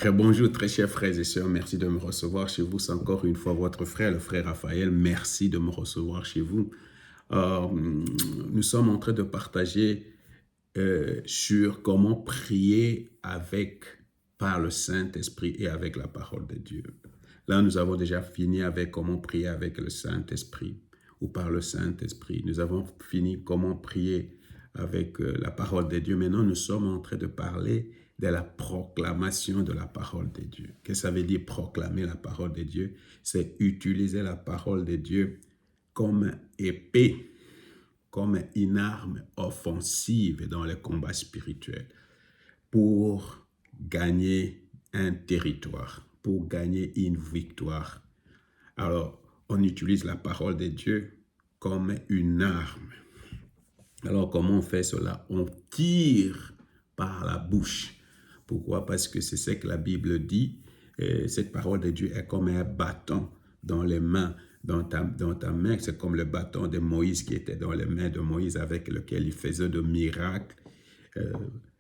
Très bonjour, très chers frères et sœurs. Merci de me recevoir chez vous. C'est encore une fois votre frère, le frère Raphaël. Merci de me recevoir chez vous. Euh, Nous sommes en train de partager sur comment prier par le Saint-Esprit et avec la parole de Dieu. Là, nous avons déjà fini avec comment prier avec le Saint-Esprit ou par le Saint-Esprit. Nous avons fini comment prier avec la parole de Dieu. Maintenant, nous sommes en train de parler de la proclamation de la parole de Dieu. Qu'est-ce que ça veut dire proclamer la parole de Dieu? C'est utiliser la parole de Dieu comme épée, comme une arme offensive dans les combats spirituels pour gagner un territoire, pour gagner une victoire. Alors, on utilise la parole de Dieu comme une arme. Alors, comment on fait cela? On tire par la bouche. Pourquoi? Parce que c'est ce que la Bible dit. Cette parole de Dieu est comme un bâton dans les mains, dans ta main. C'est comme le bâton de Moïse qui était dans les mains de Moïse avec lequel il faisait de miracles.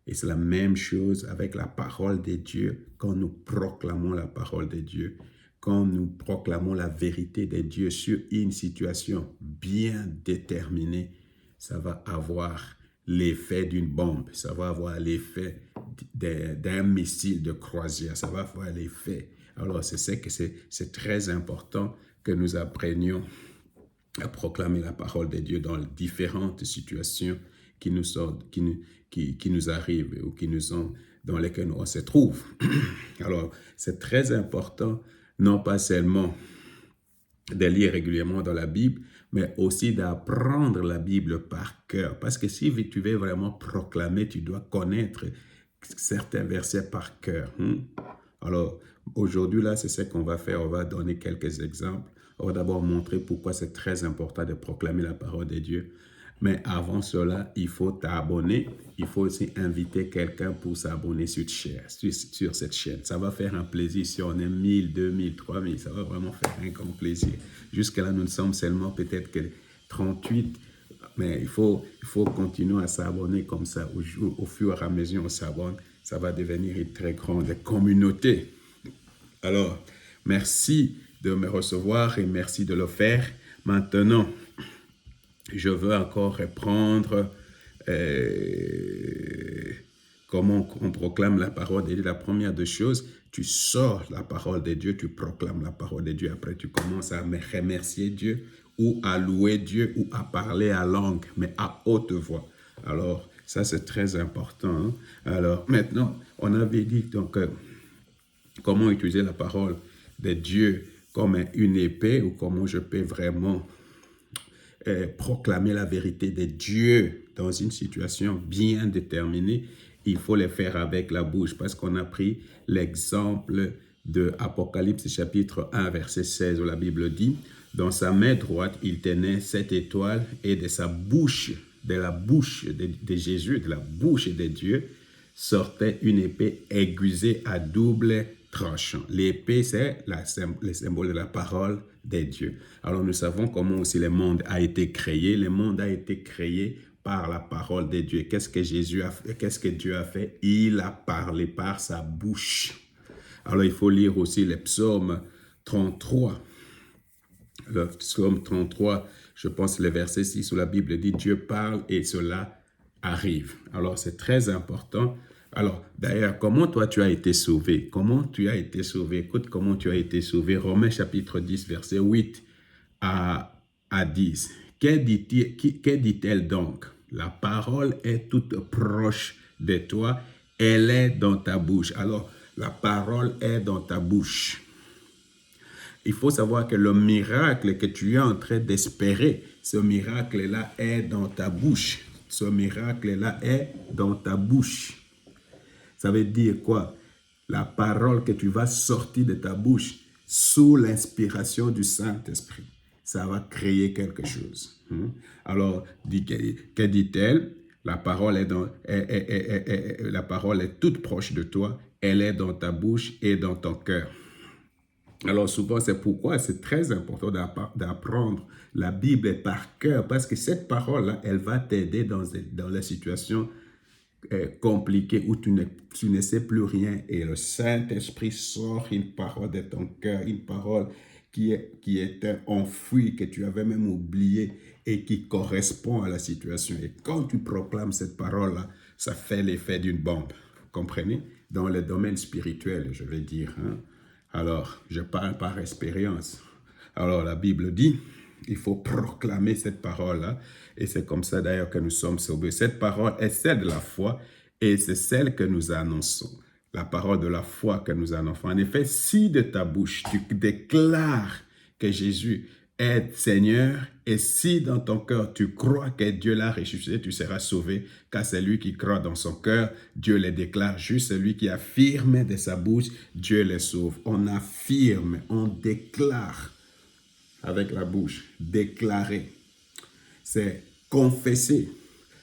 Et c'est la même chose avec la parole de Dieu. Quand nous proclamons la parole de Dieu, quand nous proclamons la vérité de Dieu sur une situation bien déterminée, ça va avoir l'effet d'une bombe, ça va avoir l'effet d'un missile de croisière, ça va avoir l'effet. Alors, c'est très important que nous apprenions à proclamer la parole de Dieu dans différentes situations qui nous arrivent ou dans lesquelles on se trouve. Alors, c'est très important, non pas seulement de lire régulièrement dans la Bible, mais aussi d'apprendre la Bible par cœur. Parce que si tu veux vraiment proclamer, tu dois connaître certains versets par cœur. Alors, aujourd'hui, là, c'est ce qu'on va faire. On va donner quelques exemples. On va d'abord montrer pourquoi c'est très important de proclamer la parole de Dieu. Mais avant cela, il faut t'abonner. Il faut aussi inviter quelqu'un pour s'abonner sur cette chaîne. Ça va faire un plaisir si on est 1000, 2000, 3000. Ça va vraiment faire un grand plaisir. Jusqu'à là, nous ne sommes seulement peut-être que 38. Mais il faut continuer à s'abonner comme ça. Au fur et à mesure on s'abonne, ça va devenir une très grande communauté. Alors, merci de me recevoir et merci de le faire. Maintenant, je veux encore reprendre comment on proclame la parole de Dieu. La première des choses, tu sors la parole de Dieu, tu proclames la parole de Dieu. Après, tu commences à remercier Dieu ou à louer Dieu ou à parler à langue, mais à haute voix. Alors, ça, c'est très important. Alors, maintenant, on avait dit donc comment utiliser la parole de Dieu comme une épée ou comment je peux vraiment proclamer la vérité de Dieu dans une situation bien déterminée. Il faut le faire avec la bouche parce qu'on a pris l'exemple de Apocalypse chapitre 1 verset 16 où la Bible dit « Dans sa main droite, il tenait 7 étoiles et de sa bouche, de la bouche de Jésus, de la bouche de Dieu, sortait une épée aiguisée à double tranchant. » L'épée, c'est le symbole de la parole de Dieu. Alors, nous savons comment aussi le monde a été créé. Le monde a été créé par la parole de Dieu. Qu'est-ce que Dieu a fait? Il a parlé par sa bouche. Alors, il faut lire aussi le psaume 33. Le psaume 33, je pense le verset 6 où la Bible dit « Dieu parle et cela arrive ». Alors, c'est très important. Alors, d'ailleurs, comment toi tu as été sauvé? Comment tu as été sauvé? Écoute comment tu as été sauvé. Romains chapitre 10, verset 8 à 10. Que dit-elle donc? La parole est toute proche de toi. Elle est dans ta bouche. Alors, la parole est dans ta bouche. Il faut savoir que le miracle que tu es en train d'espérer, ce miracle-là est dans ta bouche. Ce miracle-là est dans ta bouche. Ça veut dire quoi? La parole que tu vas sortir de ta bouche sous l'inspiration du Saint-Esprit, ça va créer quelque chose. Alors, que dit-elle? La parole la parole est toute proche de toi, elle est dans ta bouche et dans ton cœur. Alors souvent, c'est pourquoi c'est très important d'apprendre la Bible par cœur, parce que cette parole-là, elle va t'aider dans la situation compliqué où tu ne sais plus rien et le Saint-Esprit sort une parole de ton cœur, une parole qui était enfouie, que tu avais même oublié et qui correspond à la situation. Et quand tu proclames cette parole-là, ça fait l'effet d'une bombe. Vous comprenez? Dans le domaine spirituel, je vais dire. Hein? Alors, je parle par expérience. Alors, la Bible dit, il faut proclamer cette parole-là. Et c'est comme ça d'ailleurs que nous sommes sauvés. Cette parole est celle de la foi et c'est celle que nous annonçons. La parole de la foi que nous annonçons. En effet, si de ta bouche tu déclares que Jésus est Seigneur et si dans ton cœur tu crois que Dieu l'a ressuscité, tu seras sauvé. Car c'est lui qui croit dans son cœur, Dieu le déclare juste. Celui qui affirme de sa bouche, Dieu le sauve. On affirme, on déclare avec la bouche, déclarer. C'est confesser.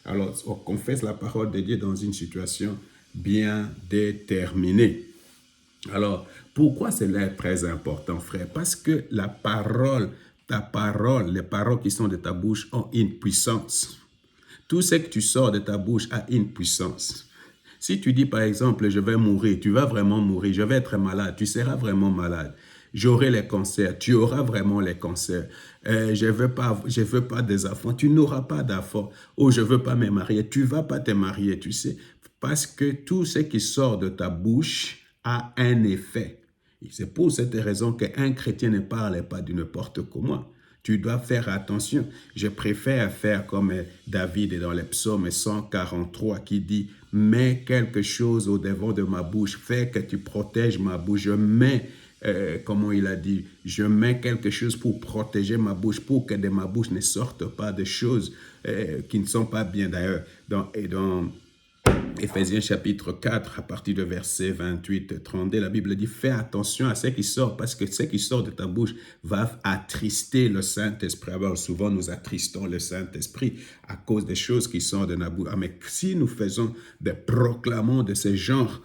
Alors, on confesse la parole de Dieu dans une situation bien déterminée. Alors, pourquoi cela est très important, frère? Parce que la parole, ta parole, les paroles qui sont de ta bouche ont une puissance. Tout ce que tu sors de ta bouche a une puissance. Si tu dis, par exemple, je vais mourir, tu vas vraiment mourir, je vais être malade, tu seras vraiment malade. J'aurai les cancers, tu auras vraiment les cancers. Je veux pas des enfants, tu n'auras pas d'enfants. Oh, je veux pas me marier, tu vas pas te marier, tu sais. Parce que tout ce qui sort de ta bouche a un effet. Et c'est pour cette raison qu'un chrétien ne parle pas de n'importe comment. Tu dois faire attention. Je préfère faire comme David dans les psaumes 143 qui dit « Mets quelque chose au devant de ma bouche, fais que tu protèges ma bouche. Je mets, comment il a dit, je mets quelque chose pour protéger ma bouche, pour que de ma bouche ne sortent pas de choses qui ne sont pas bien d'ailleurs. » Dans Éphésiens chapitre 4, à partir de verset 28-32, la Bible dit « Fais attention à ce qui sort, parce que ce qui sort de ta bouche va attrister le Saint-Esprit. » Alors souvent, nous attristons le Saint-Esprit à cause des choses qui sortent de notre bouche. Mais si nous faisons des proclamants de ce genre,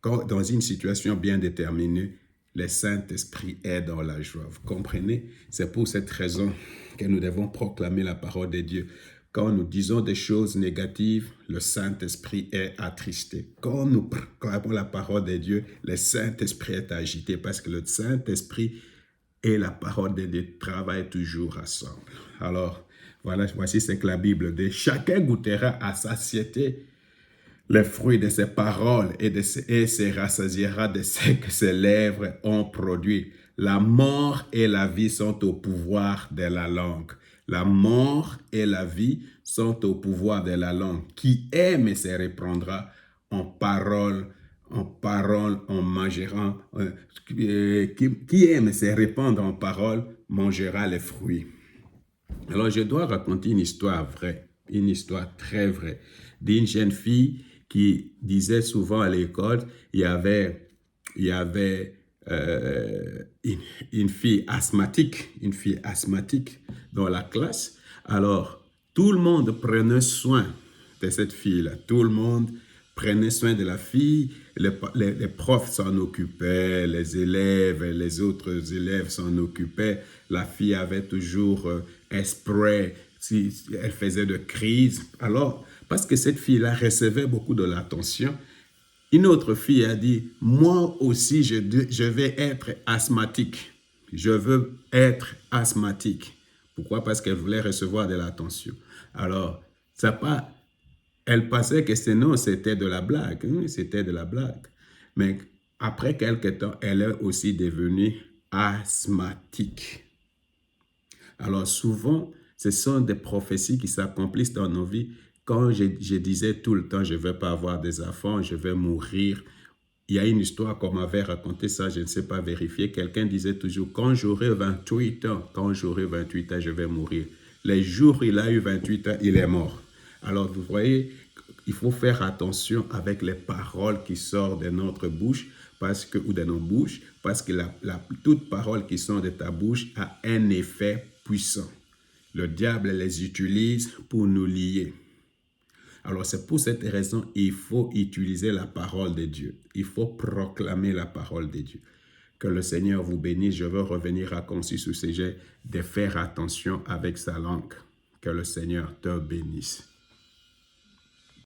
dans une situation bien déterminée, le Saint-Esprit est dans la joie. Vous comprenez? C'est pour cette raison que nous devons proclamer la parole de Dieu. Quand nous disons des choses négatives, le Saint-Esprit est attristé. Quand nous proclamons la parole de Dieu, le Saint-Esprit est agité parce que le Saint-Esprit et la parole de Dieu travaillent toujours ensemble. Alors, voilà, voici ce que la Bible dit. Chacun goûtera à satiété les fruits de ses paroles et se rassasiera de ce que ses lèvres ont produit. La mort et la vie sont au pouvoir de la langue. La mort et la vie sont au pouvoir de la langue. Qui aime se reprendra en parole, en mangera. Qui aime se répandre en parole, mangera les fruits. Alors, je dois raconter une histoire vraie, une histoire très vraie, d'une jeune fille qui disait souvent à l'école, il y avait une fille asthmatique dans la classe. Alors, tout le monde prenait soin de cette fille-là. Tout le monde prenait soin de la fille. Les profs s'en occupaient, les élèves, les autres élèves s'en occupaient. La fille avait toujours un spray si elle faisait de crise. Alors, parce que cette fille-là recevait beaucoup de l'attention, une autre fille a dit, moi aussi, je vais être asthmatique. Je veux être asthmatique. Pourquoi? Parce qu'elle voulait recevoir de l'attention. Alors, elle pensait que c'était de la blague. Hein? C'était de la blague. Mais après quelque temps, elle est aussi devenue asthmatique. Alors, souvent, ce sont des prophéties qui s'accomplissent dans nos vies. Quand je disais tout le temps, je ne vais pas avoir des enfants, je vais mourir. Il y a une histoire qu'on m'avait raconté ça, je ne sais pas vérifier. Quelqu'un disait toujours, quand j'aurai 28 ans, je vais mourir. Les jours où il a eu 28 ans, il est mort. Alors, vous voyez, il faut faire attention avec les paroles qui sortent de notre bouche ou de nos bouches, parce que toute parole qui sort de ta bouche a un effet puissant. Le diable les utilise pour nous lier. Alors, c'est pour cette raison qu'il faut utiliser la parole de Dieu. Il faut proclamer la parole de Dieu. Que le Seigneur vous bénisse. Je veux revenir raconter ce sujet de faire attention avec sa langue. Que le Seigneur te bénisse.